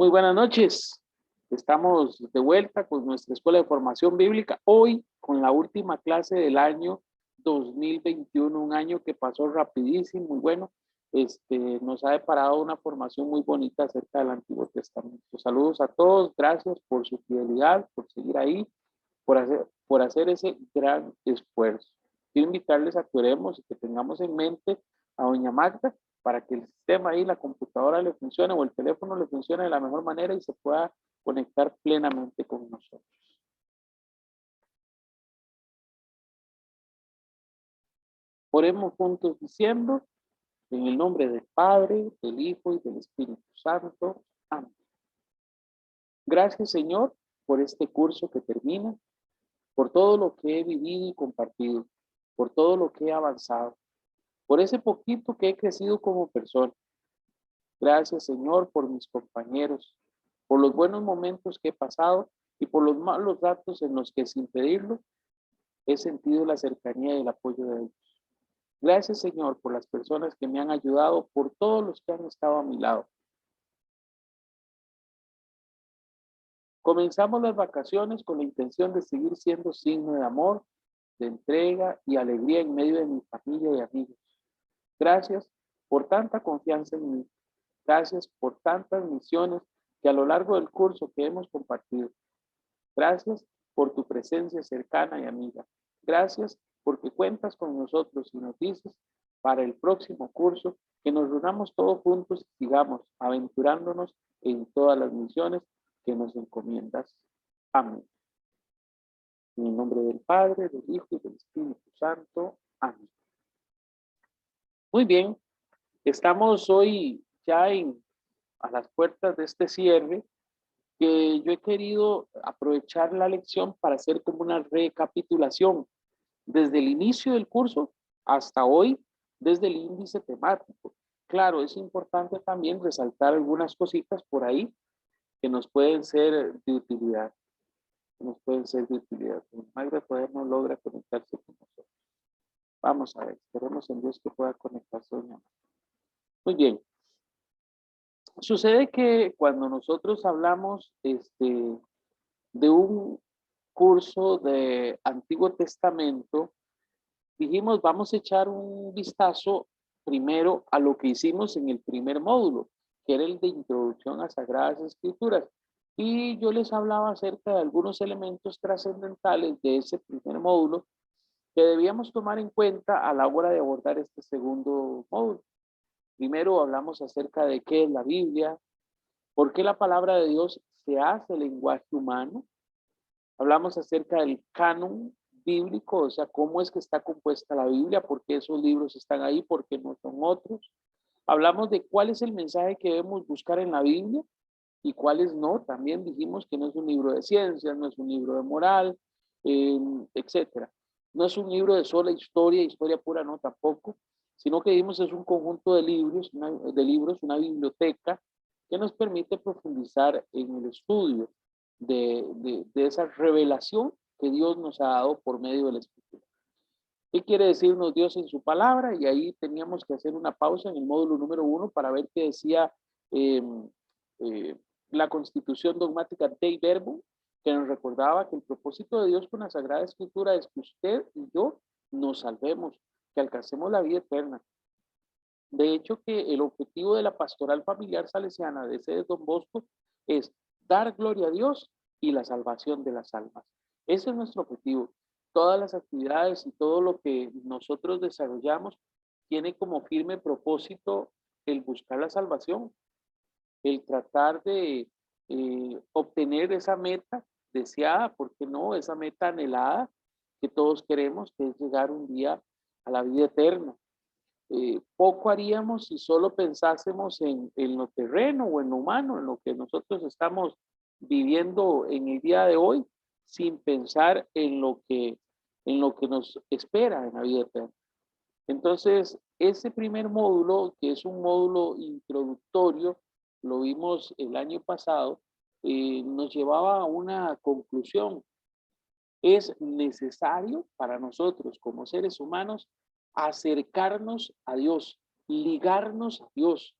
Muy buenas noches. Estamos de vuelta con nuestra escuela de formación bíblica. Hoy con la última clase del año 2021, un año que pasó rapidísimo y bueno, nos ha deparado una formación muy bonita acerca del Antiguo Testamento. Saludos a todos, gracias por su fidelidad, por seguir ahí, por hacer ese gran esfuerzo. Quiero invitarles a que oremos y que tengamos en mente a doña Magda para que el sistema ahí, la computadora le funcione o el teléfono le funcione de la mejor manera y se pueda conectar plenamente con nosotros. Oremos juntos diciendo, en el nombre del Padre, del Hijo y del Espíritu Santo. Amén. Gracias, Señor, por este curso que termina, por todo lo que he vivido y compartido, por todo lo que he avanzado, por ese poquito que he crecido como persona. Gracias, Señor, por mis compañeros, por los buenos momentos que he pasado y por los malos ratos en los que, sin pedirlo, he sentido la cercanía y el apoyo de ellos. Gracias, Señor, por las personas que me han ayudado, por todos los que han estado a mi lado. Comenzamos las vacaciones con la intención de seguir siendo signo de amor, de entrega y alegría en medio de mi familia y amigos. Gracias por tanta confianza en mí. Gracias por tantas misiones que a lo largo del curso que hemos compartido. Gracias por tu presencia cercana y amiga. Gracias porque cuentas con nosotros y nos dices para el próximo curso que nos reunamos todos juntos y sigamos aventurándonos en todas las misiones que nos encomiendas. Amén. En el nombre del Padre, del Hijo y del Espíritu Santo. Amén. Muy bien, estamos hoy ya a las puertas de este cierre, que yo he querido aprovechar la lección para hacer como una recapitulación desde el inicio del curso hasta hoy, desde el índice temático. Claro, es importante también resaltar algunas cositas por ahí que nos pueden ser de utilidad. Magda todavía no logra conectarse con nosotros. Vamos a ver, esperemos en Dios que pueda conectarse. Muy bien. Sucede que cuando nosotros hablamos de un curso de Antiguo Testamento, dijimos, vamos a echar un vistazo primero a lo que hicimos en el primer módulo, que era el de Introducción a Sagradas Escrituras. Y yo les hablaba acerca de algunos elementos trascendentales de ese primer módulo que debíamos tomar en cuenta a la hora de abordar este segundo módulo. Primero hablamos acerca de qué es la Biblia, por qué la palabra de Dios se hace lenguaje humano. Hablamos acerca del canon bíblico, o sea, cómo es que está compuesta la Biblia, por qué esos libros están ahí, por qué no son otros. Hablamos de cuál es el mensaje que debemos buscar en la Biblia y cuáles no. También dijimos que no es un libro de ciencias, no es un libro de moral, etcétera. No es un libro de sola historia, historia pura no tampoco, sino que dijimos es un conjunto de libros, una biblioteca que nos permite profundizar en el estudio de esa revelación que Dios nos ha dado por medio de la Escritura. ¿Qué quiere decirnos Dios en su palabra? Y ahí teníamos que hacer una pausa en el módulo número 1 para ver qué decía eh, eh, la Constitución Dogmática Dei Verbum, que nos recordaba que el propósito de Dios con la Sagrada Escritura es que usted y yo nos salvemos, que alcancemos la vida eterna. De hecho, que el objetivo de la pastoral familiar salesiana de sede Don Bosco es dar gloria a Dios y la salvación de las almas. Ese es nuestro objetivo. Todas las actividades y todo lo que nosotros desarrollamos tiene como firme propósito el buscar la salvación, el tratar de obtener esa meta deseada, ¿por qué no? Esa meta anhelada que todos queremos, que es llegar un día a la vida eterna. Poco haríamos si solo pensásemos en lo terreno o en lo humano, en lo que nosotros estamos viviendo en el día de hoy, sin pensar en lo que nos espera en la vida eterna. Entonces, ese primer módulo, que es un módulo introductorio, lo vimos el año pasado, nos llevaba a una conclusión. Es necesario para nosotros como seres humanos acercarnos a Dios, ligarnos a Dios.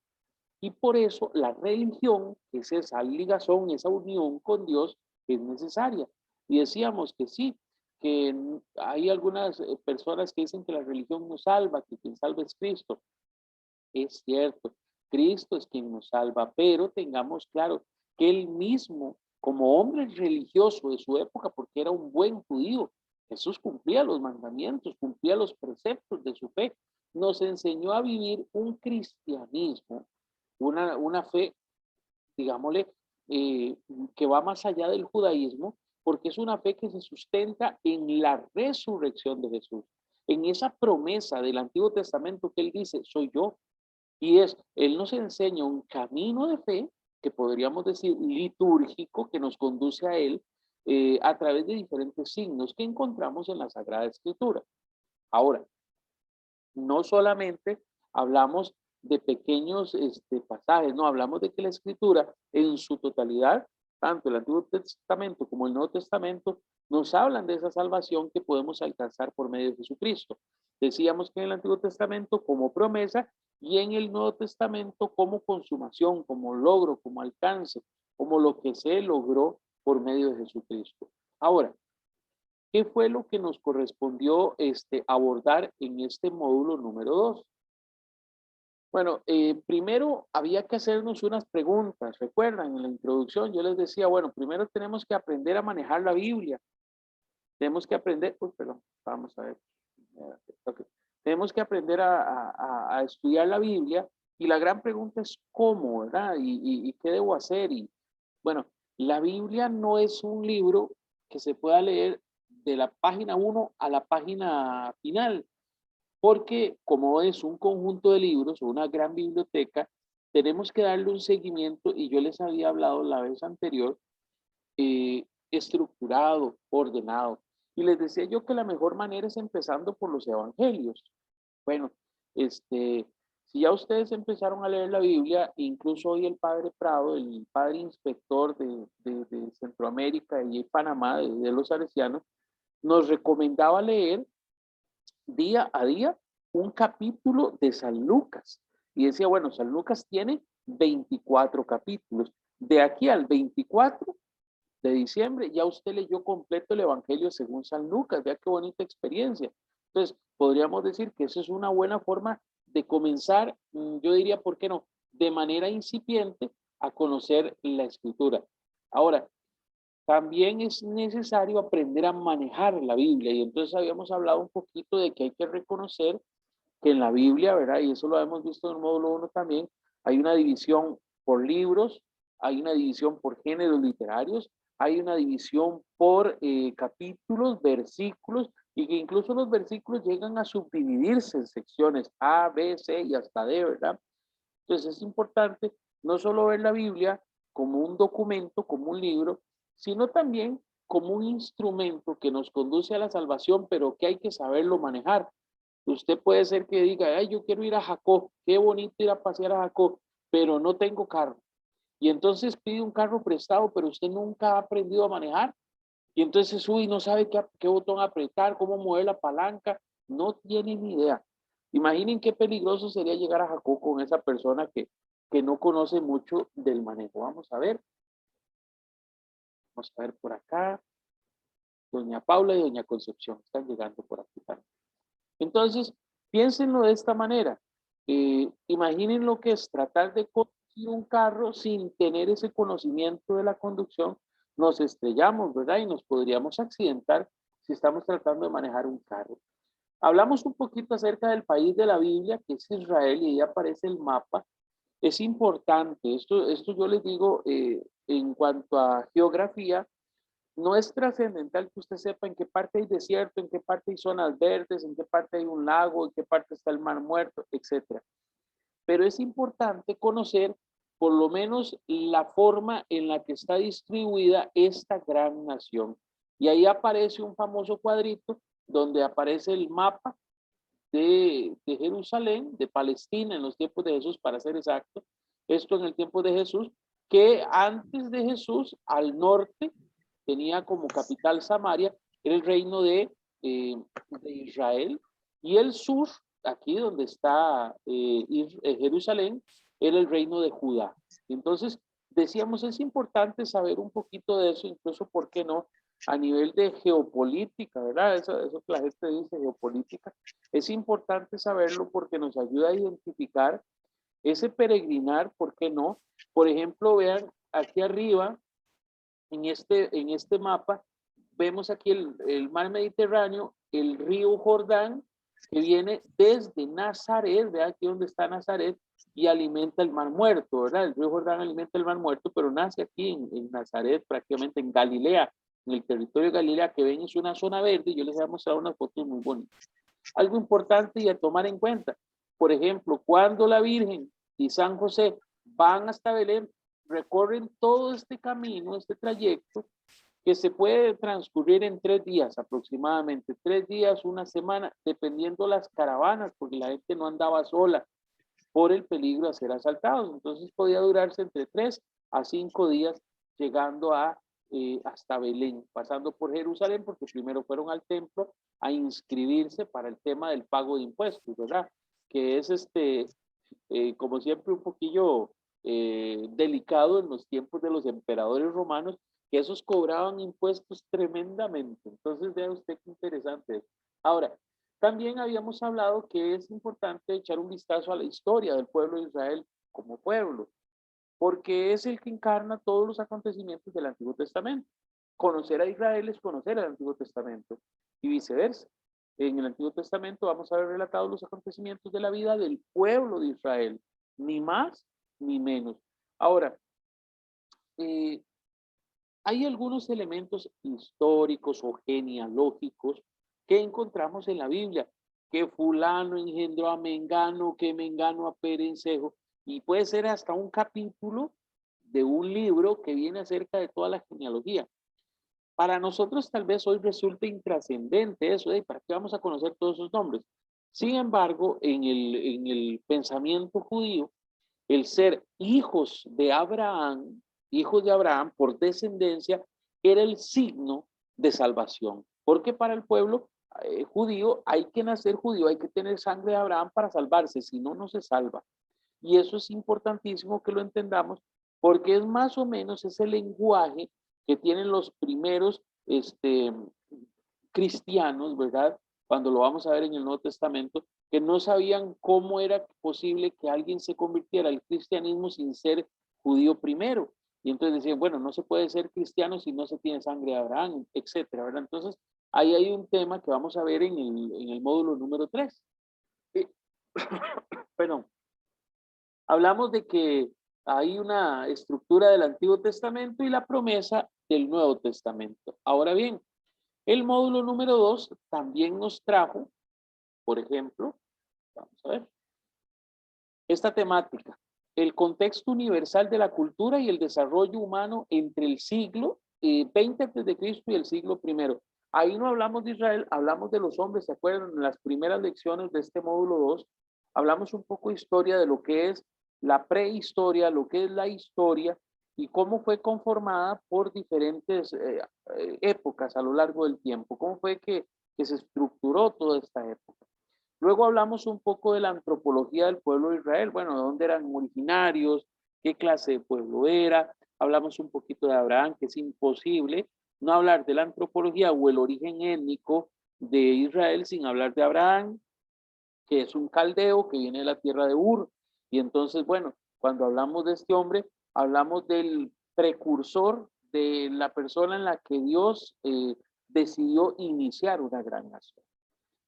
Y por eso la religión, que es esa ligazón, esa unión con Dios, es necesaria. Y decíamos que sí, que hay algunas personas que dicen que la religión nos salva, que quien salva es Cristo. Es cierto, Cristo es quien nos salva, pero tengamos claro que él mismo, como hombre religioso de su época, porque era un buen judío, Jesús cumplía los mandamientos, cumplía los preceptos de su fe, nos enseñó a vivir un cristianismo, una fe, digámosle, eh, que va más allá del judaísmo, porque es una fe que se sustenta en la resurrección de Jesús, en esa promesa del Antiguo Testamento que él dice, soy yo. Y él nos enseña un camino de fe, que podríamos decir litúrgico, que nos conduce a él a través de diferentes signos que encontramos en la Sagrada Escritura. Ahora, no solamente hablamos de pequeños pasajes, no, hablamos de que la Escritura en su totalidad, tanto el Antiguo Testamento como el Nuevo Testamento, nos hablan de esa salvación que podemos alcanzar por medio de Jesucristo. Decíamos que en el Antiguo Testamento como promesa y en el Nuevo Testamento como consumación, como logro, como alcance, como lo que se logró por medio de Jesucristo. Ahora, ¿qué fue lo que nos correspondió abordar en este módulo número 2? Bueno, primero había que hacernos unas preguntas. Recuerdan, en la introducción yo les decía, bueno, primero tenemos que aprender a manejar la Biblia. Tenemos que aprender, perdón, vamos a ver. Okay. Tenemos que aprender a estudiar la Biblia y la gran pregunta es cómo, ¿verdad? Y qué debo hacer. Y bueno, la Biblia no es un libro que se pueda leer de la página 1 a la página final, porque como es un conjunto de libros o una gran biblioteca, tenemos que darle un seguimiento y yo les había hablado la vez anterior, estructurado, ordenado. Y les decía yo que la mejor manera es empezando por los evangelios. Bueno, si ya ustedes empezaron a leer la Biblia, incluso hoy el padre Prado, el padre inspector de Centroamérica y Panamá, de los salesianos, nos recomendaba leer día a día un capítulo de San Lucas. Y decía, bueno, San Lucas tiene 24 capítulos. De aquí al 24 de diciembre, ya usted leyó completo el Evangelio según San Lucas. Vea qué bonita experiencia. Entonces, podríamos decir que esa es una buena forma de comenzar, yo diría, ¿por qué no? De manera incipiente a conocer la escritura. Ahora, también es necesario aprender a manejar la Biblia. Y entonces habíamos hablado un poquito de que hay que reconocer que en la Biblia, ¿verdad? Y eso lo hemos visto en el módulo 1 también, hay una división por libros, hay una división por géneros literarios, hay una división por capítulos, versículos, y que incluso los versículos llegan a subdividirse en secciones A, B, C y hasta D, ¿verdad? Entonces es importante no solo ver la Biblia como un documento, como un libro, sino también como un instrumento que nos conduce a la salvación, pero que hay que saberlo manejar. Usted puede ser que diga, ay, yo quiero ir a Jacob, qué bonito ir a pasear a Jacob, pero no tengo carro. Y entonces pide un carro prestado, pero usted nunca ha aprendido a manejar. Y entonces sube y no sabe qué botón apretar, cómo mover la palanca, no tiene ni idea. Imaginen qué peligroso sería llegar a Jacob con esa persona que no conoce mucho del manejo. Vamos a ver por acá. Doña Paula y doña Concepción están llegando por aquí también. Entonces, piénsenlo de esta manera. Imaginen lo que es tratar de conducir un carro sin tener ese conocimiento de la conducción. Nos estrellamos, ¿verdad? Y nos podríamos accidentar si estamos tratando de manejar un carro. Hablamos un poquito acerca del país de la Biblia, que es Israel, y ahí aparece el mapa. Es importante, esto yo les digo en cuanto a geografía, no es trascendental que usted sepa en qué parte hay desierto, en qué parte hay zonas verdes, en qué parte hay un lago, en qué parte está el mar muerto, etcétera. Pero es importante conocer por lo menos la forma en la que está distribuida esta gran nación. Y ahí aparece un famoso cuadrito donde aparece el mapa de Jerusalén, de Palestina en los tiempos de Jesús, para ser exacto. Esto en el tiempo de Jesús, que antes de Jesús, al norte, tenía como capital Samaria, el reino de Israel, y el sur, aquí donde está Jerusalén, era el reino de Judá. Entonces, decíamos, es importante saber un poquito de eso, incluso, ¿por qué no? A nivel de geopolítica, ¿verdad? Eso que la gente dice, geopolítica, es importante saberlo porque nos ayuda a identificar ese peregrinar, ¿por qué no? Por ejemplo, vean aquí arriba, en este mapa, vemos aquí el mar Mediterráneo, el río Jordán, que viene desde Nazaret, vean aquí donde está Nazaret, y alimenta el mar muerto, ¿verdad? El río Jordán alimenta el mar muerto, pero nace aquí en Nazaret, prácticamente en Galilea, en el territorio de Galilea, que ven es una zona verde, y yo les voy a mostrar unas fotos muy bonitas. Algo importante y a tomar en cuenta, por ejemplo, cuando la Virgen y San José van hasta Belén, recorren todo este camino, este trayecto, que se puede transcurrir en 3 días aproximadamente, 3 días, una semana, dependiendo las caravanas, porque la gente no andaba sola por el peligro de ser asaltados. Entonces podía durarse entre 3 a 5 días llegando hasta Belén, pasando por Jerusalén, porque primero fueron al templo a inscribirse para el tema del pago de impuestos, ¿verdad? Que es como siempre, un poquillo delicado en los tiempos de los emperadores romanos, que esos cobraban impuestos tremendamente. Entonces, vea usted qué interesante. Ahora, también habíamos hablado que es importante echar un vistazo a la historia del pueblo de Israel como pueblo, porque es el que encarna todos los acontecimientos del Antiguo Testamento. Conocer a Israel es conocer el Antiguo Testamento y viceversa. En el Antiguo Testamento vamos a ver relatados los acontecimientos de la vida del pueblo de Israel, ni más ni menos. Ahora, eh, hay algunos elementos históricos o genealógicos que encontramos en la Biblia, que fulano engendró a Mengano, que Mengano a Perencejo, y puede ser hasta un capítulo de un libro que viene acerca de toda la genealogía. Para nosotros tal vez hoy resulte intrascendente eso, ¿para qué vamos a conocer todos esos nombres? Sin embargo, en el pensamiento judío, el ser hijos de Abraham por descendencia, era el signo de salvación. Porque para el pueblo judío hay que nacer judío, hay que tener sangre de Abraham para salvarse, si no, no se salva. Y eso es importantísimo que lo entendamos, porque es más o menos ese lenguaje que tienen los primeros cristianos, ¿verdad? Cuando lo vamos a ver en el Nuevo Testamento, que no sabían cómo era posible que alguien se convirtiera al cristianismo sin ser judío primero. Y entonces decían, bueno, no se puede ser cristiano si no se tiene sangre de Abraham, etcétera, ¿verdad? Entonces, ahí hay un tema que vamos a ver en el módulo número 3. Perdón. Hablamos de que hay una estructura del Antiguo Testamento y la promesa del Nuevo Testamento. Ahora bien, el módulo número 2 también nos trajo, por ejemplo, vamos a ver, esta temática, el contexto universal de la cultura y el desarrollo humano entre el siglo 20 a.C. y el siglo I. Ahí no hablamos de Israel, hablamos de los hombres, ¿se acuerdan? En las primeras lecciones de este módulo 2, hablamos un poco de historia de lo que es la prehistoria, lo que es la historia y cómo fue conformada por diferentes épocas a lo largo del tiempo, cómo fue que se estructuró toda esta época. Luego hablamos un poco de la antropología del pueblo de Israel, bueno, de dónde eran originarios, qué clase de pueblo era. Hablamos un poquito de Abraham, que es imposible no hablar de la antropología o el origen étnico de Israel sin hablar de Abraham, que es un caldeo que viene de la tierra de Ur. Y entonces, bueno, cuando hablamos de este hombre, hablamos del precursor de la persona en la que Dios decidió iniciar una gran nación.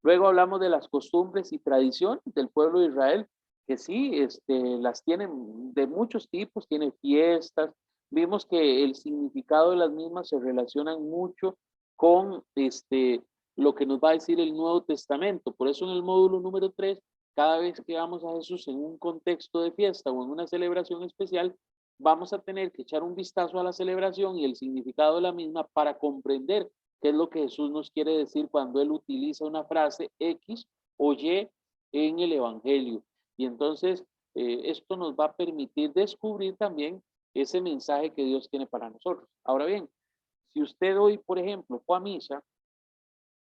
Luego hablamos de las costumbres y tradiciones del pueblo de Israel, que sí, las tienen de muchos tipos, tiene fiestas. Vimos que el significado de las mismas se relacionan mucho con lo que nos va a decir el Nuevo Testamento. Por eso en el módulo número 3, cada vez que vamos a Jesús en un contexto de fiesta o en una celebración especial, vamos a tener que echar un vistazo a la celebración y el significado de la misma para comprender qué es lo que Jesús nos quiere decir cuando él utiliza una frase X o Y en el Evangelio. Y entonces esto nos va a permitir descubrir también ese mensaje que Dios tiene para nosotros. Ahora bien, si usted hoy, por ejemplo, fue a misa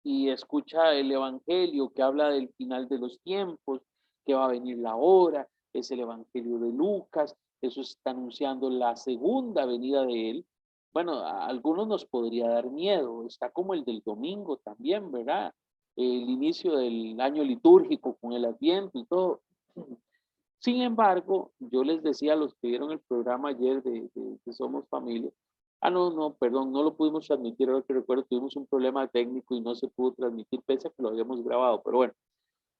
y escucha el Evangelio que habla del final de los tiempos, que va a venir la hora, es el Evangelio de Lucas, eso está anunciando la segunda venida de él. Bueno, a algunos nos podría dar miedo, está como el del domingo también, ¿verdad? El inicio del año litúrgico con el Adviento y todo. Sin embargo, yo les decía a los que vieron el programa ayer de Somos Familia, no, perdón, no lo pudimos transmitir, ahora que recuerdo, tuvimos un problema técnico y no se pudo transmitir, pese a que lo habíamos grabado, pero bueno,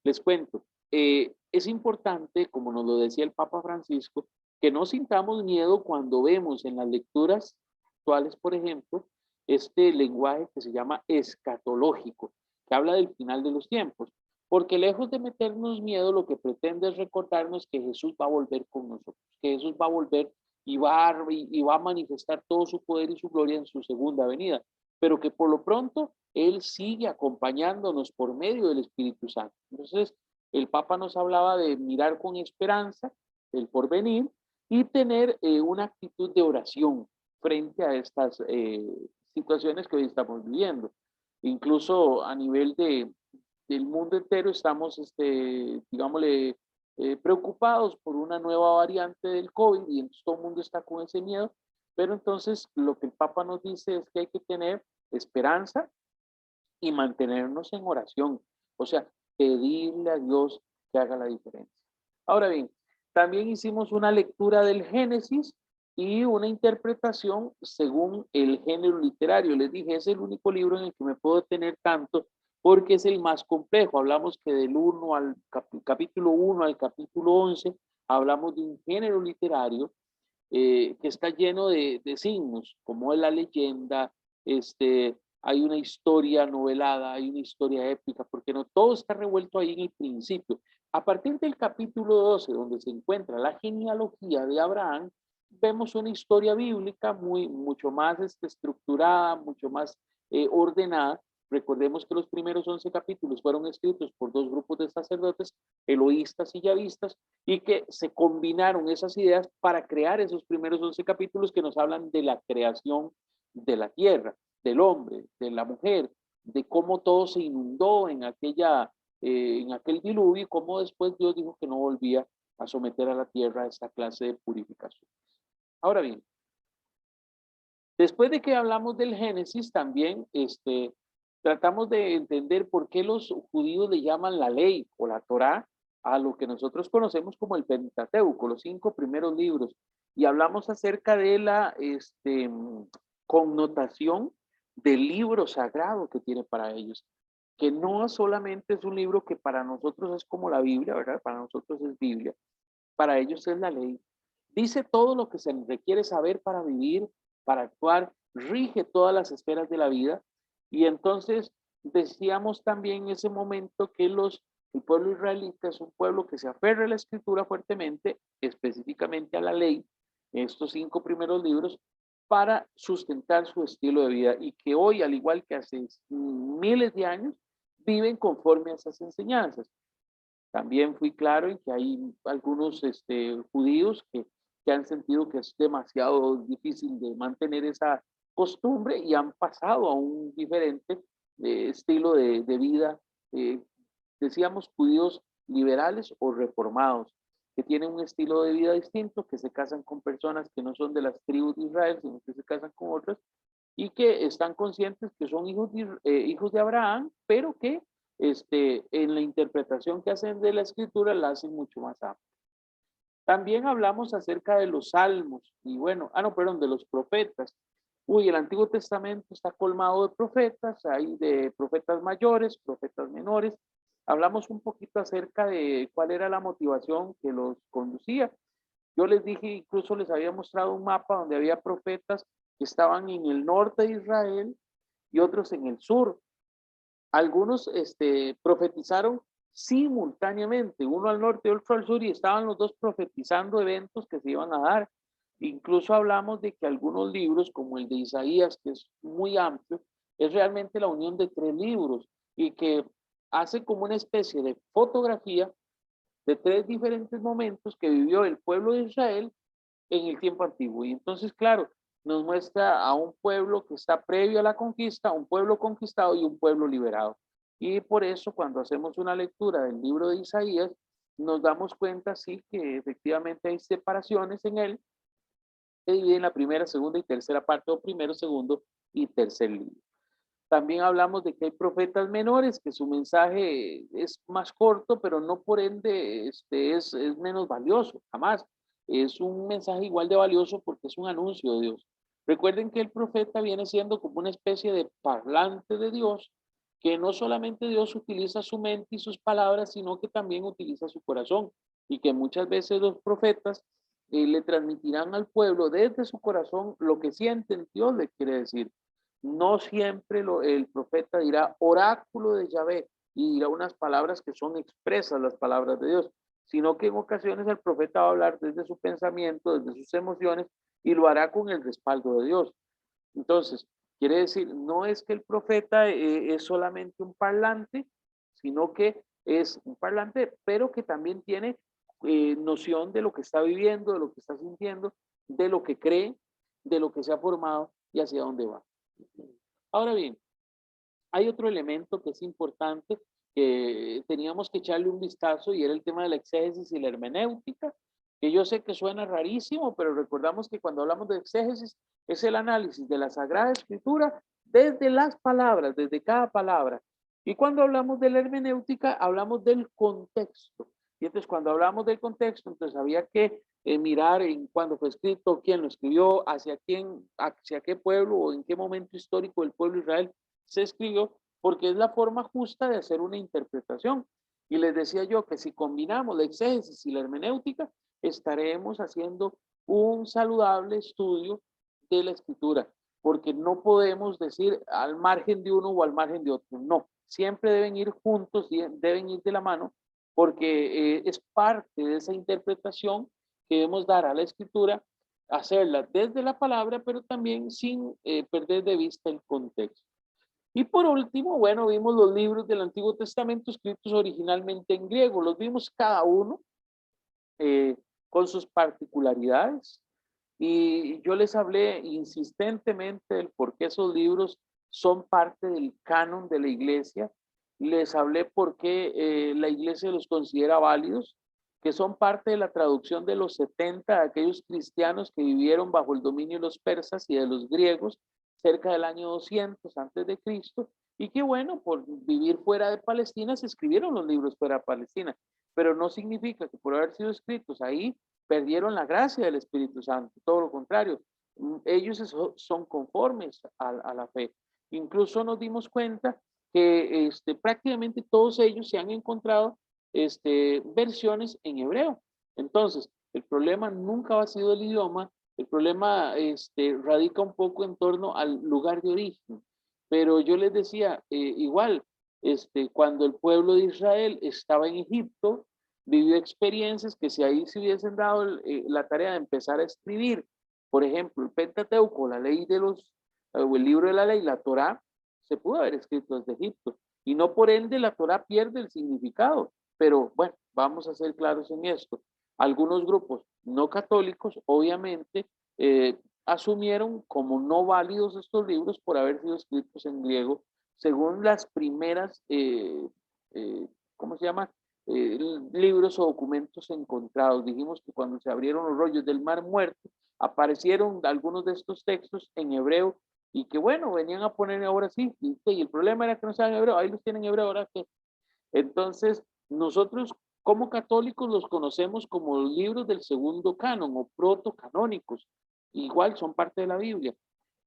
les cuento. Es importante, como nos lo decía el Papa Francisco, que no sintamos miedo cuando vemos en las lecturas actuales, por ejemplo, este lenguaje que se llama escatológico, que habla del final de los tiempos. Porque lejos de meternos miedo, lo que pretende es recordarnos que Jesús va a volver con nosotros, que Jesús va a volver y va a manifestar todo su poder y su gloria en su segunda venida, pero que por lo pronto Él sigue acompañándonos por medio del Espíritu Santo. Entonces, el Papa nos hablaba de mirar con esperanza el porvenir y tener una actitud de oración frente a estas situaciones que hoy estamos viviendo. Incluso a nivel del mundo entero estamos, digámosle, preocupados por una nueva variante del COVID y entonces todo el mundo está con ese miedo, pero entonces lo que el Papa nos dice es que hay que tener esperanza y mantenernos en oración, o sea, pedirle a Dios que haga la diferencia. Ahora bien, también hicimos una lectura del Génesis y una interpretación según el género literario. Les dije, es el único libro en el que me puedo detener tanto porque es el más complejo. Hablamos que del 1 al capítulo 1 al capítulo 11, hablamos de un género literario que está lleno de signos, como es la leyenda, hay una historia novelada, hay una historia épica, porque no todo está revuelto ahí en el principio. A partir del capítulo 12, donde se encuentra la genealogía de Abraham, vemos una historia bíblica mucho más estructurada, mucho más ordenada. Recordemos que los primeros 11 capítulos fueron escritos por dos grupos de sacerdotes, eloístas y yavistas, y que se combinaron esas ideas para crear esos primeros 11 capítulos que nos hablan de la creación de la tierra, del hombre, de la mujer, de cómo todo se inundó en aquel diluvio y cómo después Dios dijo que no volvía a someter a la tierra a esta clase de purificación. Ahora bien, después de que hablamos del Génesis, también tratamos de entender por qué los judíos le llaman la ley o la Torá a lo que nosotros conocemos como el Pentateuco, los 5 primeros libros. Y hablamos acerca de la connotación del libro sagrado que tiene para ellos, que no solamente es un libro que para nosotros es como la Biblia, ¿verdad? Para nosotros es Biblia, para ellos es la ley. Dice todo lo que se requiere saber para vivir, para actuar, rige todas las esferas de la vida. Y entonces decíamos también en ese momento que el pueblo israelita es un pueblo que se aferra a la escritura fuertemente, específicamente a la ley, estos 5 primeros libros, para sustentar su estilo de vida y que hoy, al igual que hace miles de años, viven conforme a esas enseñanzas. También fui claro en que hay algunos judíos que han sentido que es demasiado difícil de mantener esa costumbre y han pasado a un diferente estilo de vida. Eh, Decíamos judíos liberales o reformados, que tienen un estilo de vida distinto, que se casan con personas que no son de las tribus de Israel, sino que se casan con otras, y que están conscientes que son hijos de Abraham, pero que en la interpretación que hacen de la escritura la hacen mucho más amplia. También hablamos acerca de los salmos y bueno, no, perdón, de los profetas. Uy, el Antiguo Testamento está colmado de profetas, hay de profetas mayores, profetas menores. Hablamos un poquito acerca de cuál era la motivación que los conducía. Yo les dije, incluso les había mostrado un mapa donde había profetas que estaban en el norte de Israel y otros en el sur. Algunos profetizaron simultáneamente, uno al norte y otro al sur, y estaban los dos profetizando eventos que se iban a dar. Incluso hablamos de que algunos libros, como el de Isaías, que es muy amplio, es realmente la unión de 3 libros y que hace como una especie de fotografía de 3 diferentes momentos que vivió el pueblo de Israel en el tiempo antiguo. Y entonces, claro, nos muestra a un pueblo que está previo a la conquista, un pueblo conquistado y un pueblo liberado. Y por eso cuando hacemos una lectura del libro de Isaías, nos damos cuenta, sí, que efectivamente hay separaciones en él, que dividen la primera, segunda y tercera parte, o primero, segundo y tercer libro. También hablamos de que hay profetas menores, que su mensaje es más corto, pero no por ende es menos valioso, jamás. Es un mensaje igual de valioso porque es un anuncio de Dios. Recuerden que el profeta viene siendo como una especie de parlante de Dios, que no solamente Dios utiliza su mente y sus palabras, sino que también utiliza su corazón. Y que muchas veces los profetas le transmitirán al pueblo desde su corazón lo que sienten Dios le quiere decir. No siempre el profeta dirá oráculo de Yahvé y dirá unas palabras que son expresas las palabras de Dios, sino que en ocasiones el profeta va a hablar desde su pensamiento, desde sus emociones y lo hará con el respaldo de Dios. Entonces, quiere decir, no es que el profeta es solamente un parlante, sino que es un parlante, pero que también tiene noción de lo que está viviendo, de lo que está sintiendo, de lo que cree, de lo que se ha formado y hacia dónde va. Ahora bien, hay otro elemento que es importante que teníamos que echarle un vistazo y era el tema de la exégesis y la hermenéutica, que yo sé que suena rarísimo, pero recordamos que cuando hablamos de exégesis es el análisis de la Sagrada Escritura desde las palabras, desde cada palabra. Y cuando hablamos de la hermenéutica, hablamos del contexto. Y entonces cuando hablamos del contexto, entonces había que mirar en cuándo fue escrito, quién lo escribió, hacia quién, hacia qué pueblo o en qué momento histórico del pueblo de Israel se escribió, porque es la forma justa de hacer una interpretación. Y les decía yo que si combinamos la exégesis y la hermenéutica, estaremos haciendo un saludable estudio de la escritura, porque no podemos decir al margen de uno o al margen de otro, no, siempre deben ir juntos, deben ir de la mano, porque es parte de esa interpretación que debemos dar a la escritura, hacerla desde la palabra, pero también sin perder de vista el contexto. Y por último, bueno, vimos los libros del Antiguo Testamento escritos originalmente en griego, los vimos cada uno eh, con sus particularidades. Y yo les hablé insistentemente del por qué esos libros son parte del canon de la iglesia. Les hablé por qué la iglesia los considera válidos, que son parte de la traducción de los 70 de aquellos cristianos que vivieron bajo el dominio de los persas y de los griegos cerca del año 200 antes de Cristo, y que bueno, por vivir fuera de Palestina se escribieron los libros fuera de Palestina, pero no significa que por haber sido escritos ahí perdieron la gracia del Espíritu Santo, todo lo contrario, ellos son conformes a la fe. Incluso nos dimos cuenta que prácticamente todos ellos se han encontrado versiones en hebreo. Entonces, el problema nunca ha sido el idioma, el problema radica un poco en torno al lugar de origen. Pero yo les decía, igual, cuando el pueblo de Israel estaba en Egipto, vivió experiencias que si ahí se hubiesen dado la tarea de empezar a escribir, por ejemplo, el Pentateuco, la ley de o el libro de la ley, la Torá, se pudo haber escrito desde Egipto. Y no por ende la Torá pierde el significado. Pero bueno, vamos a ser claros en esto. Algunos grupos no católicos, obviamente, asumieron como no válidos estos libros por haber sido escritos en griego, según las primeras, ¿cómo se llama? Libros o documentos encontrados. Dijimos que cuando se abrieron los rollos del Mar Muerto, aparecieron algunos de estos textos en hebreo y que bueno, venían a poner ahora sí, y el problema era que no saben hebreo, ahí los tienen hebreo, ahora que. Entonces, nosotros como católicos los conocemos como los libros del segundo canon o protocanónicos, igual son parte de la Biblia.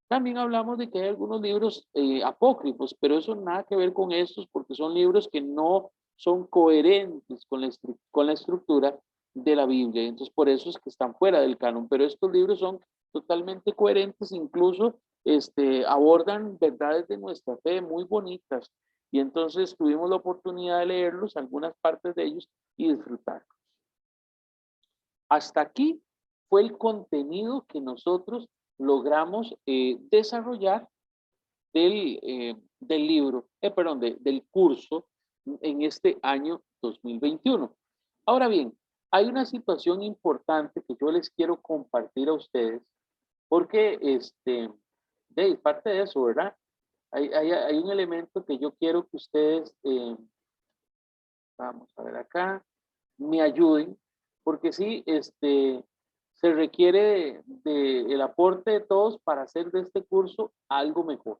También hablamos de que hay algunos libros apócrifos, pero eso nada que ver con estos porque son libros que no son coherentes con la estructura de la Biblia. Entonces, por eso es que están fuera del canon, pero estos libros son totalmente coherentes, incluso abordan verdades de nuestra fe muy bonitas. Y entonces tuvimos la oportunidad de leerlos, algunas partes de ellos, y disfrutarlos. Hasta aquí fue el contenido que nosotros logramos desarrollar del libro, perdón, del curso en este año 2021. Ahora bien, hay una situación importante que yo les quiero compartir a ustedes, porque parte de eso, ¿verdad? Hay un elemento que yo quiero que ustedes, vamos a ver acá, me ayuden, porque sí, se requiere el aporte de todos para hacer de este curso algo mejor.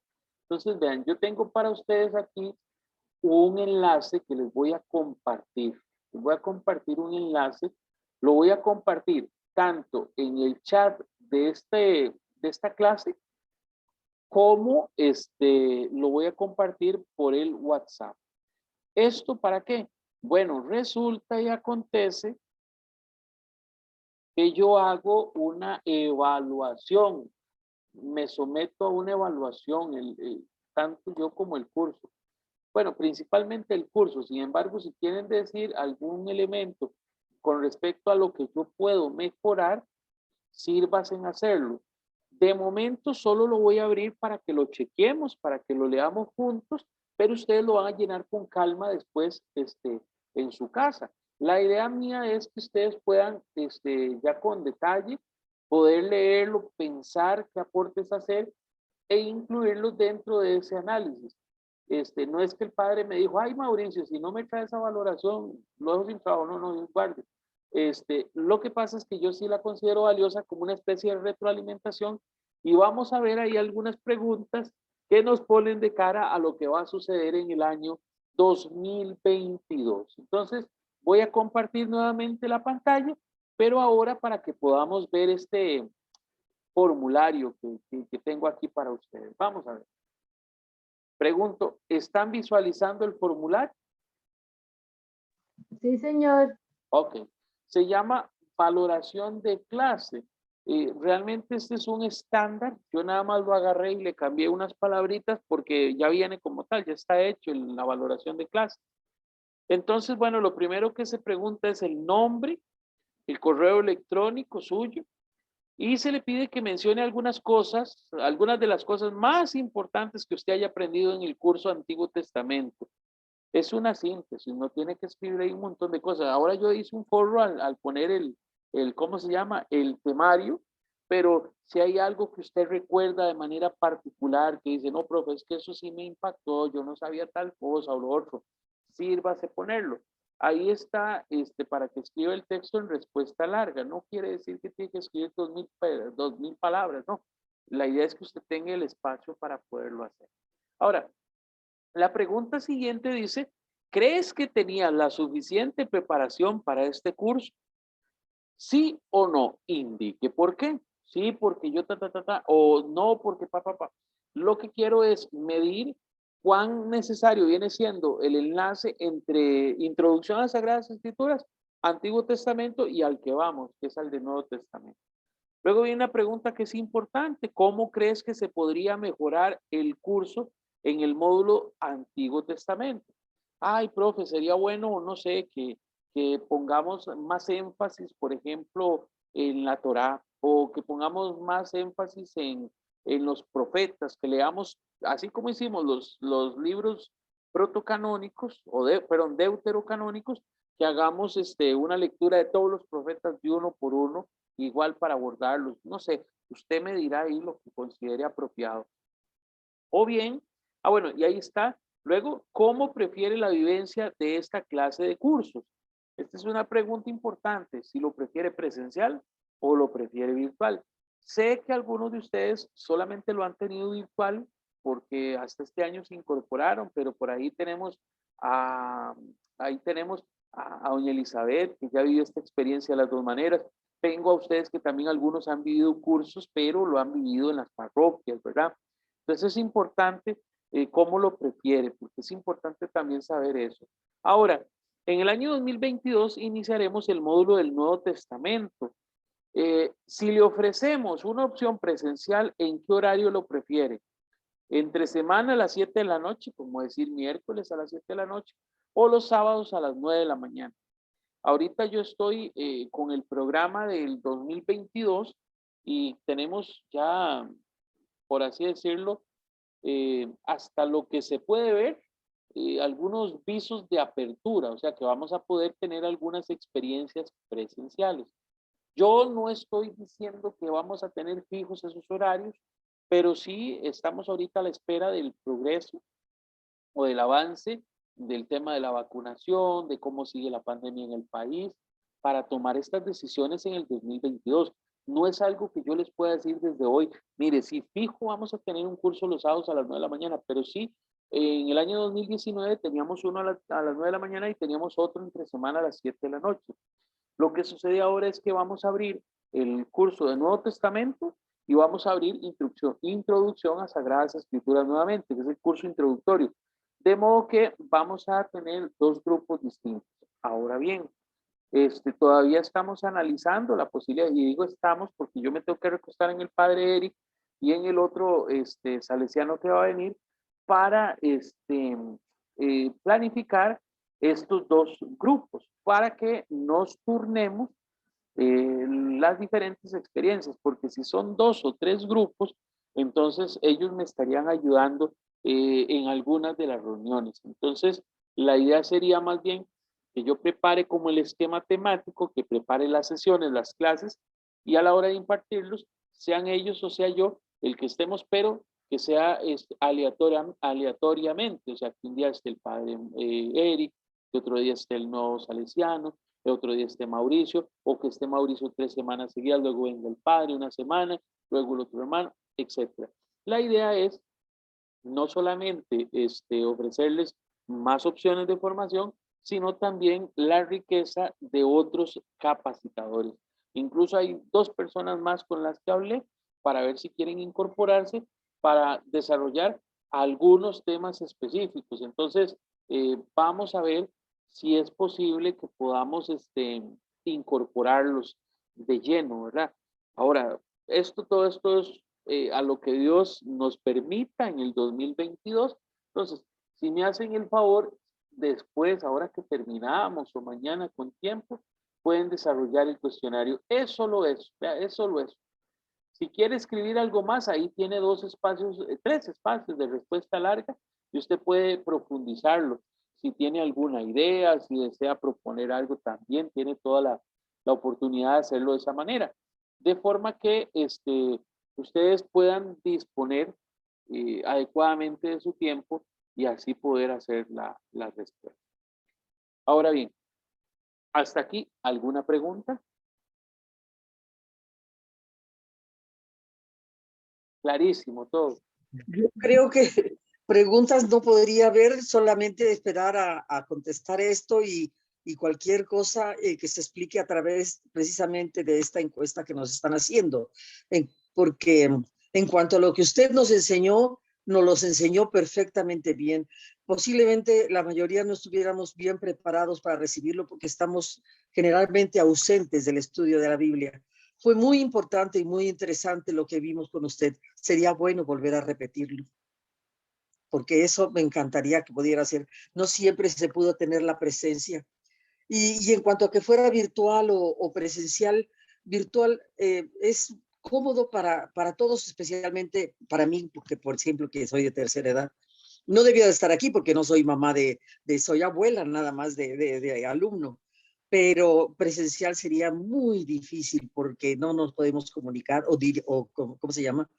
Entonces, vean, yo tengo para ustedes aquí un enlace que les voy a compartir. Les voy a compartir un enlace, lo voy a compartir tanto en el chat de esta clase como lo voy a compartir por el WhatsApp. ¿Esto para qué? Bueno, resulta y acontece que yo hago una evaluación, me someto a una evaluación, tanto yo como el curso. Bueno, principalmente el curso. Sin embargo, si quieren decir algún elemento con respecto a lo que yo puedo mejorar, sirvas en hacerlo. De momento solo lo voy a abrir para que lo chequemos, para que lo leamos juntos, pero ustedes lo van a llenar con calma después en su casa. La idea mía es que ustedes puedan, ya con detalle, poder leerlo, pensar qué aportes hacer e incluirlos dentro de ese análisis. No es que el padre me dijo, ay Mauricio, si no me trae esa valoración, lo dejo sin trabajo, no, no, guarde. Lo que pasa es que yo sí la considero valiosa como una especie de retroalimentación y vamos a ver ahí algunas preguntas que nos ponen de cara a lo que va a suceder en el año 2022. Entonces, voy a compartir nuevamente la pantalla, pero ahora para que podamos ver este formulario que tengo aquí para ustedes. Vamos a ver. Pregunto, ¿están visualizando el formulario? Sí, señor. Ok. Se llama valoración de clase. Realmente este es un estándar. Yo nada más lo agarré y le cambié unas palabritas porque ya viene como tal, ya está hecho en la valoración de clase. Entonces, bueno, lo primero que se pregunta es el nombre, el correo electrónico suyo y se le pide que mencione algunas cosas, algunas de las cosas más importantes que usted haya aprendido en el curso Antiguo Testamento. Es una síntesis, no tiene que escribir ahí un montón de cosas. Ahora yo hice un forro al poner ¿cómo se llama? El temario, pero si hay algo que usted recuerda de manera particular, que dice, no, profe, es que eso sí me impactó, yo no sabía tal cosa o lo otro, sírvase ponerlo. Ahí está, para que escriba el texto en respuesta larga. No quiere decir que tiene que escribir 2000 palabras, no. La idea es que usted tenga el espacio para poderlo hacer. Ahora, la pregunta siguiente dice, ¿crees que tenía la suficiente preparación para este curso? ¿Sí o no? Indique por qué. Sí, porque yo o no, porque pa. Lo que quiero es medir cuán necesario viene siendo el enlace entre Introducción a las Sagradas Escrituras, Antiguo Testamento y al que vamos, que es al de Nuevo Testamento. Luego viene una pregunta que es importante. ¿Cómo crees que se podría mejorar el curso en el módulo Antiguo Testamento? Ay, profe, sería bueno, no sé, que pongamos más énfasis, por ejemplo, en la Torá, o que pongamos más énfasis en los profetas, que leamos, así como hicimos los libros protocanónicos, perdón, deuterocanónicos, que hagamos una lectura de todos los profetas de uno por uno, igual para abordarlos. No sé, usted me dirá ahí lo que considere apropiado. O bien, bueno, y ahí está. Luego, ¿cómo prefiere la vivencia de esta clase de cursos? Esta es una pregunta importante, si lo prefiere presencial o lo prefiere virtual. Sé que algunos de ustedes solamente lo han tenido virtual porque hasta este año se incorporaron, pero por ahí tenemos a, a doña Elizabeth, que ya vivió esta experiencia de las dos maneras. Tengo a ustedes que también algunos han vivido cursos, pero lo han vivido en las parroquias, ¿verdad? Entonces es importante cómo lo prefiere, porque es importante también saber eso. Ahora, en el año 2022 iniciaremos el módulo del Nuevo Testamento. Si le ofrecemos una opción presencial, ¿en qué horario lo prefiere? ¿Entre semana a las 7 de la noche, como decir miércoles a las 7 de la noche, o los sábados a las 9 de la mañana? Ahorita yo estoy con el programa del 2022 y tenemos ya, por así decirlo, hasta lo que se puede ver, algunos visos de apertura, o sea que vamos a poder tener algunas experiencias presenciales. Yo no estoy diciendo que vamos a tener fijos esos horarios, pero sí estamos ahorita a la espera del progreso o del avance del tema de la vacunación, de cómo sigue la pandemia en el país, para tomar estas decisiones en el 2022. No es algo que yo les pueda decir desde hoy, mire, si fijo vamos a tener un curso los sábados a las 9 de la mañana, pero sí, en el año 2019 teníamos uno a las 9 de la mañana y teníamos otro entre semana a las 7 de la noche. Lo que sucede ahora es que vamos a abrir el curso de Nuevo Testamento y vamos a abrir introducción a Sagradas Escrituras nuevamente, que es el curso introductorio. De modo que vamos a tener dos grupos distintos. Ahora bien, todavía estamos analizando la posibilidad, y digo estamos porque yo me tengo que recostar en el padre Eric y en el otro salesiano que va a venir para planificar estos dos grupos para que nos turnemos las diferentes experiencias, porque si son dos o tres grupos, entonces ellos me estarían ayudando en algunas de las reuniones. Entonces, la idea sería más bien que yo prepare como el esquema temático, que prepare las sesiones, las clases, y a la hora de impartirlos, sean ellos o sea yo el que estemos, pero que sea aleatoriamente, o sea, que un día esté el padre Eric, que otro día esté el nuevo salesiano, el otro día esté Mauricio, o que esté Mauricio 3 semanas seguidas, luego venga el padre una semana, luego el otro hermano, etc. La idea es no solamente ofrecerles más opciones de formación, sino también la riqueza de otros capacitadores. Incluso hay 2 personas más con las que hablé para ver si quieren incorporarse para desarrollar algunos temas específicos. Entonces, vamos a ver si es posible que podamos incorporarlos de lleno, ¿verdad? Ahora, todo esto es a lo que Dios nos permita en el 2022. Entonces, si me hacen el favor, después, ahora que terminamos o mañana con tiempo, pueden desarrollar el cuestionario. Es solo eso, es solo eso. Si quiere escribir algo más, ahí tiene 3 espacios de respuesta larga y usted puede profundizarlo. Si tiene alguna idea, si desea proponer algo, también tiene toda la oportunidad de hacerlo de esa manera. De forma que ustedes puedan disponer adecuadamente de su tiempo y así poder hacer la respuesta. Ahora bien, hasta aquí, ¿alguna pregunta? Clarísimo todo. Yo creo que preguntas no podría haber, solamente esperar a contestar esto y cualquier cosa que se explique a través precisamente de esta encuesta que nos están haciendo. Porque en cuanto a lo que usted nos enseñó perfectamente bien. Posiblemente la mayoría no estuviéramos bien preparados para recibirlo porque estamos generalmente ausentes del estudio de la Biblia. Fue muy importante y muy interesante lo que vimos con usted. Sería bueno volver a repetirlo, porque eso me encantaría que pudiera ser. No siempre se pudo tener la presencia. Y en cuanto a que fuera virtual o presencial, virtual es cómodo para todos, especialmente para mí, porque por ejemplo que soy de tercera edad. No debía de estar aquí porque no soy mamá soy abuela nada más de alumno, pero presencial sería muy difícil porque no nos podemos comunicar o ¿cómo se llama?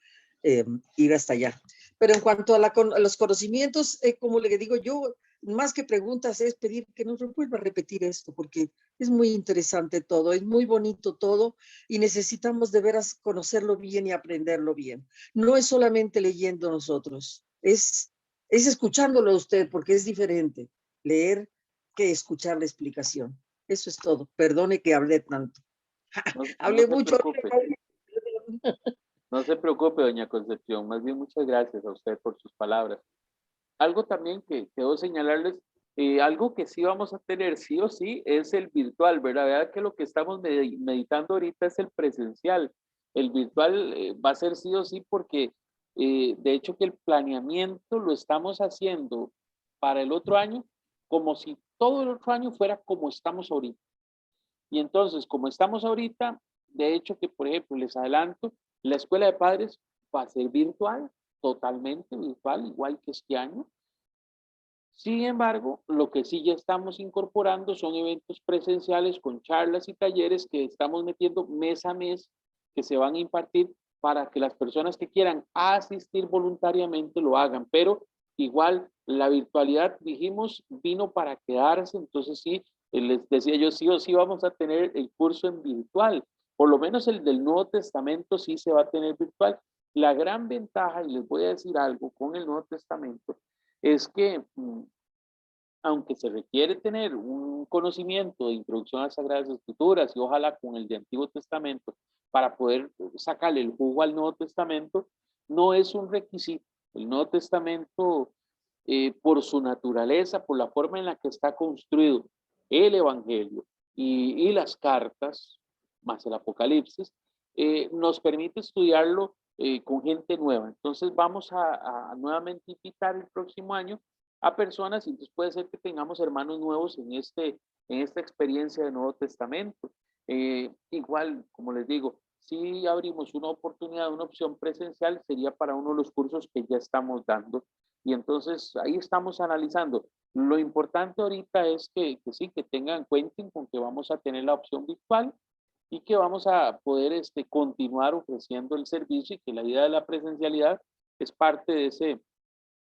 Ir hasta allá. Pero en cuanto a los conocimientos, como le digo yo, más que preguntas es pedir que nos vuelva a repetir esto, porque es muy interesante todo, es muy bonito todo y necesitamos de veras conocerlo bien y aprenderlo bien. No es solamente leyendo nosotros, es escuchándolo a usted, porque es diferente leer que escuchar la explicación. Eso es todo. Perdone que hablé tanto. No Hablé se mucho. preocupe. No se preocupe, doña Concepción. Más bien, muchas gracias a usted por sus palabras. Algo también que debo señalarles, algo que sí vamos a tener sí o sí es el virtual, ¿verdad? Vean que lo que estamos meditando ahorita es el presencial. El virtual va a ser sí o sí porque de hecho que el planeamiento lo estamos haciendo para el otro año como si todo el otro año fuera como estamos ahorita. Y entonces, como estamos ahorita, de hecho que, por ejemplo, les adelanto, la escuela de padres va a ser virtual, totalmente virtual, igual que este año. Sin embargo, lo que sí ya estamos incorporando son eventos presenciales con charlas y talleres que estamos metiendo mes a mes, que se van a impartir para que las personas que quieran asistir voluntariamente lo hagan, pero Igual, la virtualidad, dijimos, vino para quedarse, entonces sí, les decía yo, sí o sí vamos a tener el curso en virtual, por lo menos el del Nuevo Testamento sí se va a tener virtual. La gran ventaja, y les voy a decir algo con el Nuevo Testamento, es que aunque se requiere tener un conocimiento de introducción a las Sagradas Escrituras y ojalá con el de Antiguo Testamento para poder sacarle el jugo al Nuevo Testamento, no es un requisito. El Nuevo Testamento, por su naturaleza, por la forma en la que está construido el Evangelio y las cartas, más el Apocalipsis, nos permite estudiarlo con gente nueva. Entonces vamos a nuevamente invitar el próximo año a personas y entonces puede ser que tengamos hermanos nuevos en esta experiencia del Nuevo Testamento. Igual, como les digo, si abrimos una oportunidad, una opción presencial, sería para uno de los cursos que ya estamos dando. Y entonces ahí estamos analizando. Lo importante ahorita es que sí, que tengan, cuenten con que vamos a tener la opción virtual y que vamos a poder continuar ofreciendo el servicio y que la idea de la presencialidad es parte de ese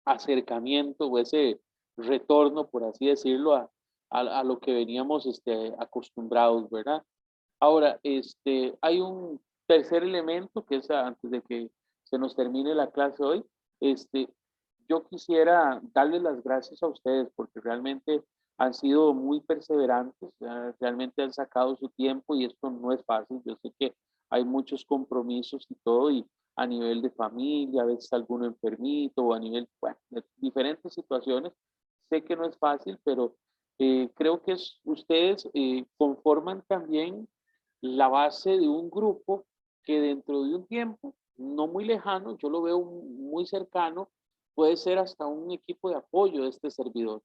acercamiento o ese retorno, por así decirlo, a lo que veníamos acostumbrados, ¿verdad? Ahora, hay un tercer elemento que es antes de que se nos termine la clase hoy. Este, yo quisiera darles las gracias a ustedes porque realmente han sido muy perseverantes, realmente han sacado su tiempo y esto no es fácil. Yo sé que hay muchos compromisos y todo, y a nivel de familia, a veces alguno enfermito o a nivel, bueno, de diferentes situaciones. Sé que no es fácil, pero creo que ustedes conforman también la base de un grupo que dentro de un tiempo, no muy lejano, yo lo veo muy cercano, puede ser hasta un equipo de apoyo de este servidor.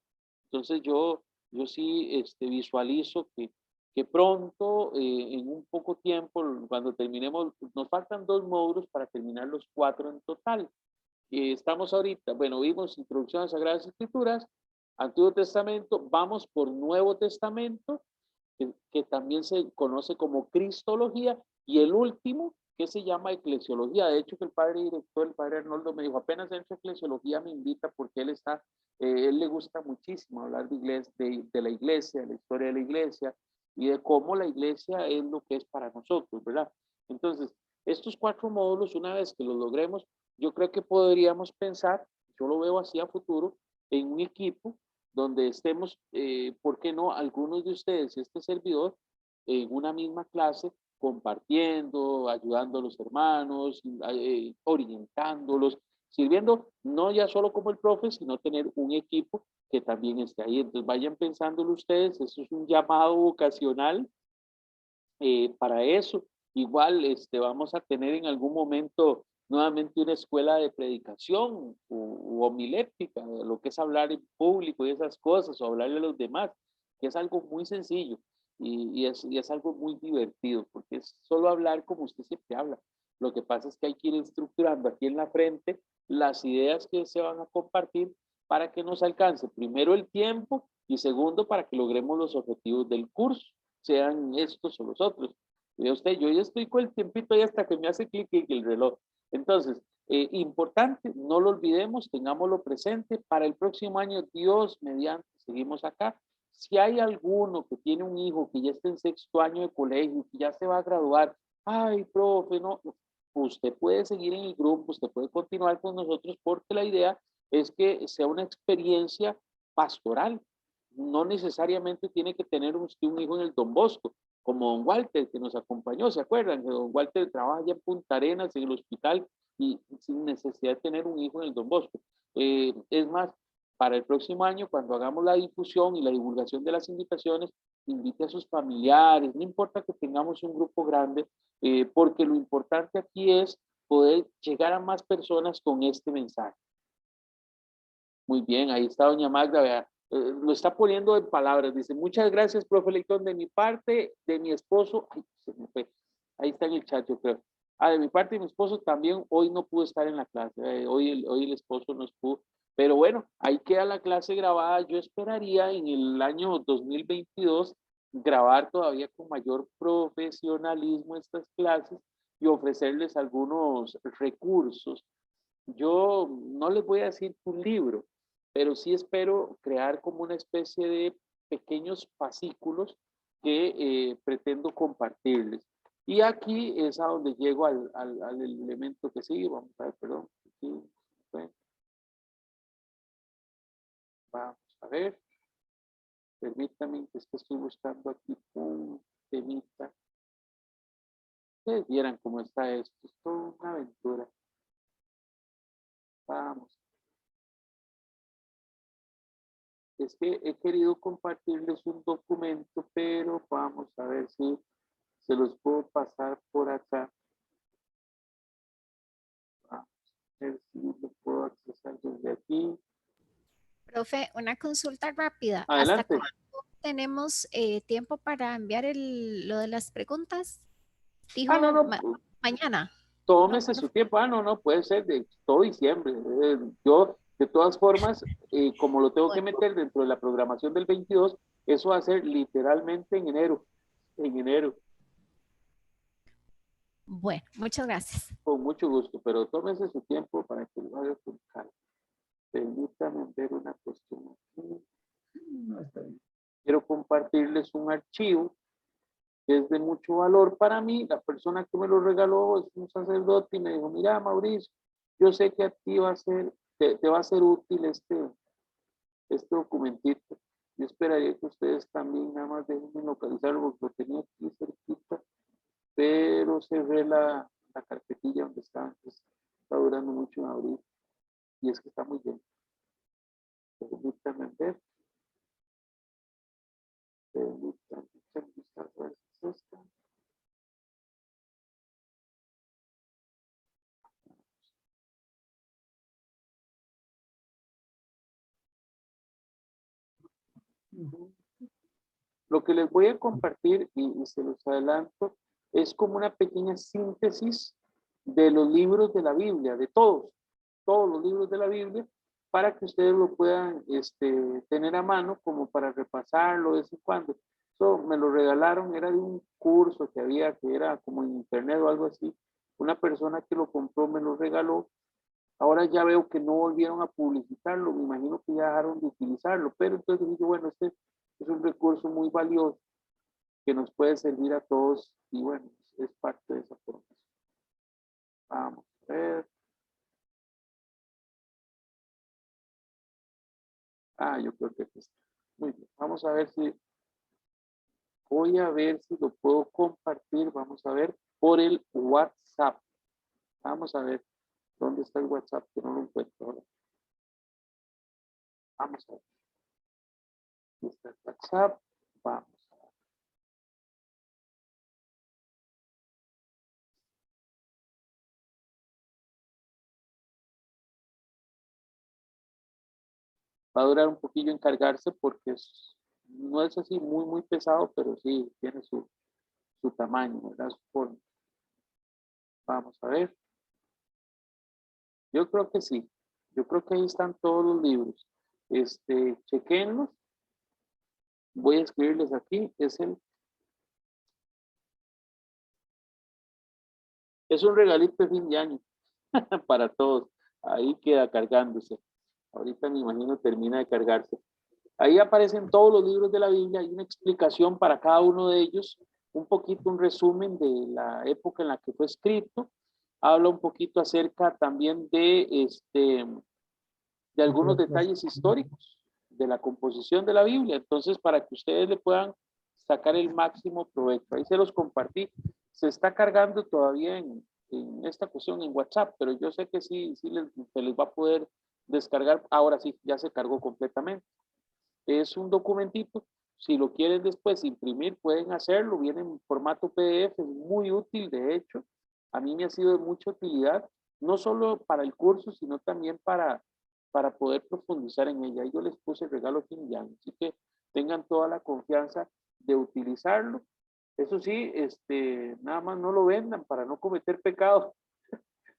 Entonces yo sí visualizo que pronto, en un poco tiempo, cuando terminemos, nos faltan 2 módulos para terminar los 4 en total. Estamos ahorita, bueno, vimos Introducción a Sagradas Escrituras, Antiguo Testamento, vamos por Nuevo Testamento, que también se conoce como Cristología, y el último, que se llama Eclesiología. De hecho, que el padre director, el padre Arnoldo, me dijo, apenas entro a Eclesiología me invita porque él le gusta muchísimo hablar de la iglesia, de la historia de la iglesia, y de cómo la iglesia es lo que es para nosotros, ¿verdad? Entonces, estos 4 módulos, una vez que los logremos, yo creo que podríamos pensar, yo lo veo así a futuro, en un equipo donde estemos, ¿por qué no? Algunos de ustedes, este servidor, en una misma clase, compartiendo, ayudando a los hermanos, orientándolos, sirviendo no ya solo como el profe, sino tener un equipo que también esté ahí. Entonces vayan pensándolo ustedes, eso es un llamado vocacional para eso. Igual vamos a tener en algún momento nuevamente una escuela de predicación o homilética, lo que es hablar en público y esas cosas, o hablarle a los demás, que es algo muy sencillo y es algo muy divertido, porque es solo hablar como usted siempre habla. Lo que pasa es que hay que ir estructurando aquí en la frente las ideas que se van a compartir para que nos alcance primero el tiempo y segundo para que logremos los objetivos del curso, sean estos o los otros. Y usted, yo ya estoy con el tiempito ahí hasta que me hace clic en el reloj. Entonces, importante, no lo olvidemos, tengámoslo presente. Para el próximo año, Dios mediante, seguimos acá. Si hay alguno que tiene un hijo que ya está en 6.º año de colegio, que ya se va a graduar, ay, profe, no, usted puede seguir en el grupo, usted puede continuar con nosotros porque la idea es que sea una experiencia pastoral. No necesariamente tiene que tener usted un hijo en el Don Bosco, como don Walter que nos acompañó, ¿se acuerdan? Que don Walter trabaja ya en Punta Arenas, en el hospital, y sin necesidad de tener un hijo en el Don Bosco. Es más, para el próximo año, cuando hagamos la difusión y la divulgación de las invitaciones, invite a sus familiares, no importa que tengamos un grupo grande, porque lo importante aquí es poder llegar a más personas con este mensaje. Muy bien, ahí está doña Magda, vea, lo está poniendo en palabras, dice, muchas gracias, profe Lectón, de mi parte, de mi esposo, ay, se me fue, ahí está en el chat, yo creo. De mi parte, de mi esposo también, hoy no pudo estar en la clase, hoy el esposo no pudo, pero bueno, ahí queda la clase grabada. Yo esperaría en el año 2022 grabar todavía con mayor profesionalismo estas clases y ofrecerles algunos recursos Yo no les voy a decir un libro, pero sí espero crear como una especie de pequeños fascículos que pretendo compartirles. Y aquí es a donde llego al elemento que sigue. Vamos a ver, perdón. Aquí, vamos a ver. Permítame que es que estoy buscando aquí un temita. Ustedes vieran cómo está esto. Es toda una aventura. Vamos. Es que he querido compartirles un documento, pero vamos a ver si se los puedo pasar por acá. Vamos a ver si lo puedo accesar desde aquí. Profe, una consulta rápida. ¿Hasta Adelante. cuándo tenemos tiempo para enviar lo de las preguntas? Ah, no, Dijo no. mañana. No, Tómese ¿cuándo su fue? tiempo. Ah, no, no, puede ser de todo diciembre. Yo, de todas formas, como lo tengo que Bueno, meter dentro de la programación del 22, eso va a ser literalmente en enero. En enero, bueno, muchas gracias. con mucho gusto, pero tómese su tiempo para que lo haga con calma. Permítame ver una cuestión aquí. No, está bien. Quiero compartirles un archivo que es de mucho valor para mí. La persona que me lo regaló es un sacerdote y me dijo, mira, Mauricio, yo sé que a ti va a ser, te va a ser útil este documentito. Yo esperaría que ustedes también nada más dejen localizarlo, porque lo tenía aquí cerquita, pero cerré la carpetilla donde está, entonces está durando mucho en abrir, y es que está muy bien. Permítanme ver, permítanme echar un vistazo a ver si es esta. Lo que les voy a compartir, y se los adelanto, es como una pequeña síntesis de los libros de la Biblia, de todos los libros de la Biblia, para que ustedes lo puedan tener a mano como para repasarlo de vez en cuando. Eso me lo regalaron, era de un curso que había, que era como en internet o algo así. Una persona que lo compró me lo regaló. Ahora ya veo que no volvieron a publicitarlo, me imagino que ya dejaron de utilizarlo, pero entonces dije, bueno, este es un recurso muy valioso que nos puede servir a todos y bueno, es parte de esa formación. Vamos a ver. Ah, yo creo que aquí está. Muy bien, vamos a ver si, voy a ver si lo puedo compartir, vamos a ver, por el WhatsApp. Vamos a ver dónde está el WhatsApp, que no lo encuentro ahora. Vamos a ver. Aquí está el WhatsApp. Vamos a ver. Va a durar un poquillo en cargarse porque no es así muy pesado, pero sí tiene su tamaño, ¿verdad? Su forma. Vamos a ver. Yo creo que sí. Yo creo que ahí están todos los libros. Chequenlos. Voy a escribirles aquí. Es un regalito de fin de año para todos. Ahí queda cargándose. Ahorita me imagino termina de cargarse. Ahí aparecen todos los libros de la Biblia. Hay una explicación para cada uno de ellos. Un poquito un resumen de la época en la que fue escrito. Habla un poquito acerca también de algunos detalles históricos de la composición de la Biblia. Entonces, para que ustedes le puedan sacar el máximo provecho. Ahí se los compartí. Se está cargando todavía en esta cuestión en WhatsApp, pero yo sé que sí, se les va a poder descargar. Ahora sí, ya se cargó completamente. Es un documentito. Si lo quieren después imprimir, pueden hacerlo. Viene en formato PDF, es muy útil, de hecho. A mí me ha sido de mucha utilidad, no solo para el curso, sino también para poder profundizar en ella. Yo les puse el regalo fin de año, así que tengan toda la confianza de utilizarlo. Eso sí, nada más no lo vendan para no cometer pecado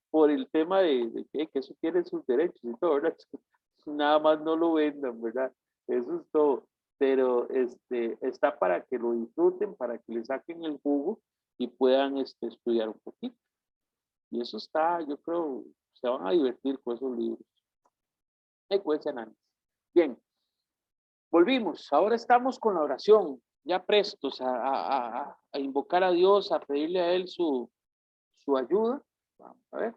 por el tema de que eso tiene sus derechos y todo, ¿verdad? Nada más no lo vendan, ¿verdad? Eso es todo. Pero está para que lo disfruten, para que le saquen el jugo y puedan estudiar un poquito. Y eso está, yo creo, Se van a divertir con esos libros. Con ese análisis. Bien, volvimos. Ahora estamos con la oración, ya prestos a invocar a Dios, a pedirle a Él su ayuda. Vamos a ver.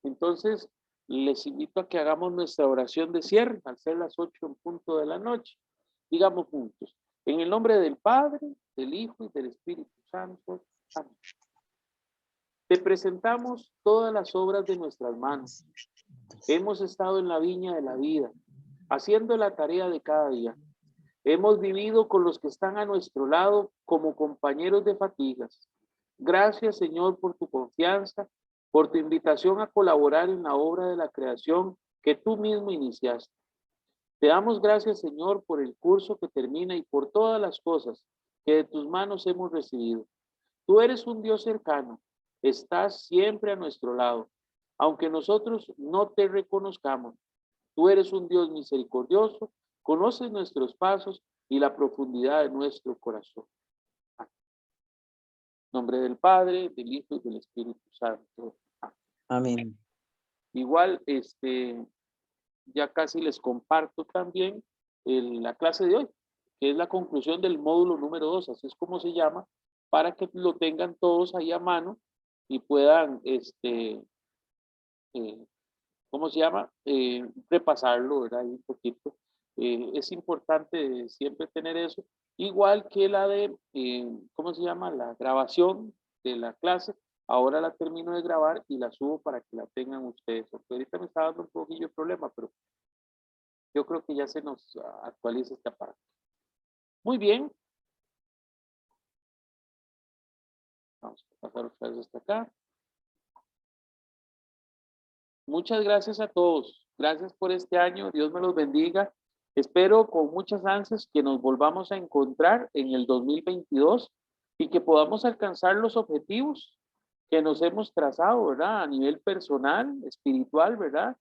Entonces, les invito a que hagamos nuestra oración de cierre, al ser las 8 en punto de la noche. Digamos juntos, en el nombre del Padre, del Hijo y del Espíritu Santo. Amén. Te presentamos todas las obras de nuestras manos. Hemos estado en la viña de la vida, haciendo la tarea de cada día. Hemos vivido con los que están a nuestro lado como compañeros de fatigas. Gracias, Señor, por tu confianza, por tu invitación a colaborar en la obra de la creación que tú mismo iniciaste. Te damos gracias, Señor, por el curso que termina y por todas las cosas que de tus manos hemos recibido. Tú eres un Dios cercano, estás siempre a nuestro lado. Aunque nosotros no te reconozcamos, tú eres un Dios misericordioso, conoces nuestros pasos y la profundidad de nuestro corazón. En nombre del Padre, del Hijo y del Espíritu Santo. Amén. Igual, ya casi les comparto también la clase de hoy, que es la conclusión del módulo número 2, así es como se llama, para que lo tengan todos ahí a mano y puedan, ¿cómo se llama? Repasarlo, ¿verdad? Un poquito. Es importante siempre tener eso, igual que la de, ¿cómo se llama? La grabación de la clase. Ahora la termino de grabar y la subo para que la tengan ustedes. Porque ahorita me está dando un poquillo de problema, pero yo creo que ya se nos actualiza esta parte. Muy bien. Vamos a pasar otra vez hasta acá. Muchas gracias a todos. Gracias por este año. Dios me los bendiga. Espero con muchas ansias que nos volvamos a encontrar en el 2022 y que podamos alcanzar los objetivos que nos hemos trazado, ¿verdad? A nivel personal, espiritual, ¿verdad?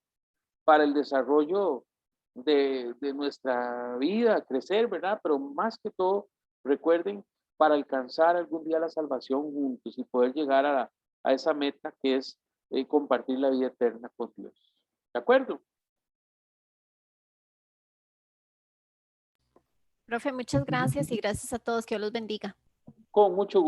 Para el desarrollo de nuestra vida, crecer, ¿verdad? Pero más que todo, recuerden, para alcanzar algún día la salvación juntos y poder llegar a esa meta que es compartir la vida eterna con Dios. ¿De acuerdo? Profe, muchas gracias y gracias a todos. Que Dios los bendiga. Con mucho gusto.